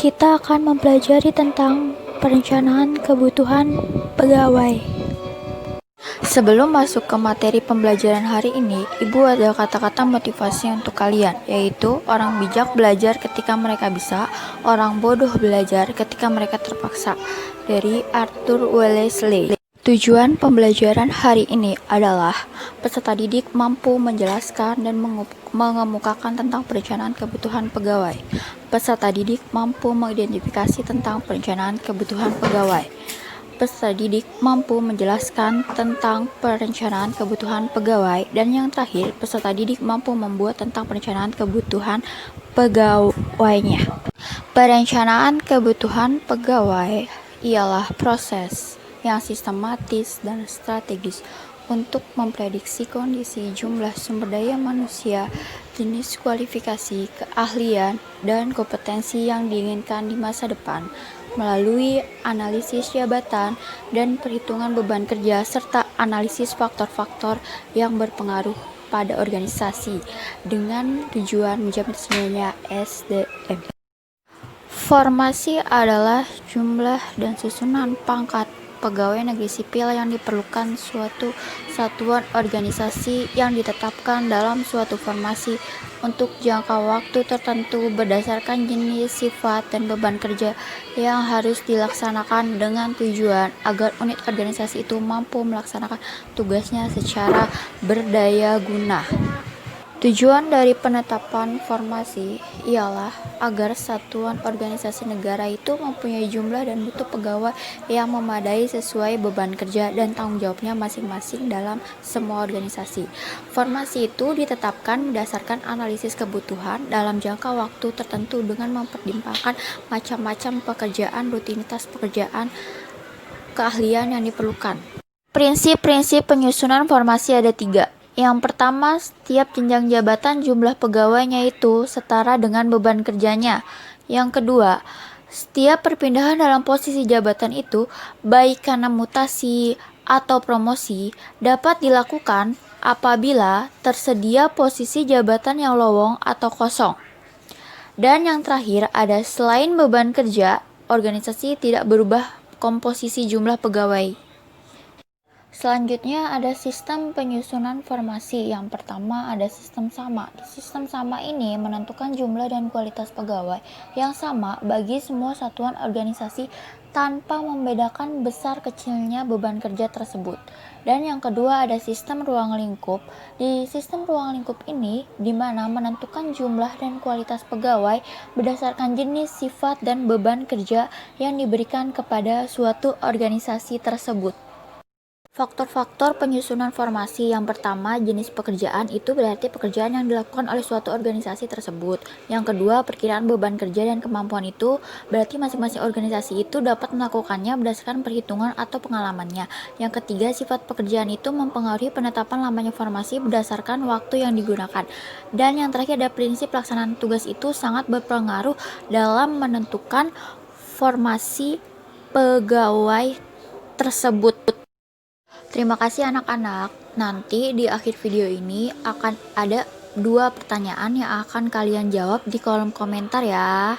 Kita akan mempelajari tentang perencanaan kebutuhan pegawai. Sebelum masuk ke materi pembelajaran hari ini, Ibu ada kata-kata motivasi untuk kalian, yaitu orang bijak belajar ketika mereka bisa, orang bodoh belajar ketika mereka terpaksa, dari Arthur Wellesley. Tujuan pembelajaran hari ini adalah peserta didik mampu menjelaskan dan mengemukakan tentang perencanaan kebutuhan pegawai. Peserta didik mampu mengidentifikasi tentang perencanaan kebutuhan pegawai. Peserta didik mampu menjelaskan tentang perencanaan kebutuhan pegawai. Dan yang terakhir, peserta didik mampu membuat tentang perencanaan kebutuhan pegawainya. Perencanaan kebutuhan pegawai ialah proses yang sistematis dan strategis untuk memprediksi kondisi jumlah sumber daya manusia, jenis kualifikasi, keahlian, dan kompetensi yang diinginkan di masa depan melalui analisis jabatan dan perhitungan beban kerja serta analisis faktor-faktor yang berpengaruh pada organisasi dengan tujuan menjamin tersedianya SDM. Formasi adalah jumlah dan susunan pangkat pegawai negeri sipil yang diperlukan suatu satuan organisasi yang ditetapkan dalam suatu formasi untuk jangka waktu tertentu berdasarkan jenis, sifat, dan beban kerja yang harus dilaksanakan dengan tujuan agar unit organisasi itu mampu melaksanakan tugasnya secara berdaya guna. Tujuan dari penetapan formasi ialah agar satuan organisasi negara itu mempunyai jumlah dan mutu pegawai yang memadai sesuai beban kerja dan tanggung jawabnya masing-masing dalam semua organisasi. Formasi itu ditetapkan berdasarkan analisis kebutuhan dalam jangka waktu tertentu dengan mempertimbangkan macam-macam pekerjaan, rutinitas pekerjaan, keahlian yang diperlukan. Prinsip-prinsip penyusunan formasi ada 3. Yang pertama, setiap jenjang jabatan jumlah pegawainya itu setara dengan beban kerjanya. Yang kedua, setiap perpindahan dalam posisi jabatan itu, baik karena mutasi atau promosi, dapat dilakukan apabila tersedia posisi jabatan yang lowong atau kosong. Dan yang terakhir ada selain beban kerja, organisasi tidak berubah komposisi jumlah pegawai. Selanjutnya ada sistem penyusunan formasi. Yang pertama ada sistem sama. Sistem sama ini menentukan jumlah dan kualitas pegawai yang sama bagi semua satuan organisasi tanpa membedakan besar kecilnya beban kerja tersebut. Dan yang kedua ada sistem ruang lingkup. Di sistem ruang lingkup ini di mana menentukan jumlah dan kualitas pegawai berdasarkan jenis, sifat, dan beban kerja yang diberikan kepada suatu organisasi tersebut. Faktor-faktor penyusunan formasi. Yang pertama, jenis pekerjaan, itu berarti pekerjaan yang dilakukan oleh suatu organisasi tersebut. Yang kedua, perkiraan beban kerja dan kemampuan, itu berarti masing-masing organisasi itu dapat melakukannya berdasarkan perhitungan atau pengalamannya. Yang ketiga, sifat pekerjaan itu mempengaruhi penetapan lamanya formasi berdasarkan waktu yang digunakan. Dan yang terakhir ada prinsip pelaksanaan tugas, itu sangat berpengaruh dalam menentukan formasi pegawai tersebut. Terima kasih anak-anak. Nanti di akhir video ini akan ada 2 pertanyaan yang akan kalian jawab di kolom komentar ya.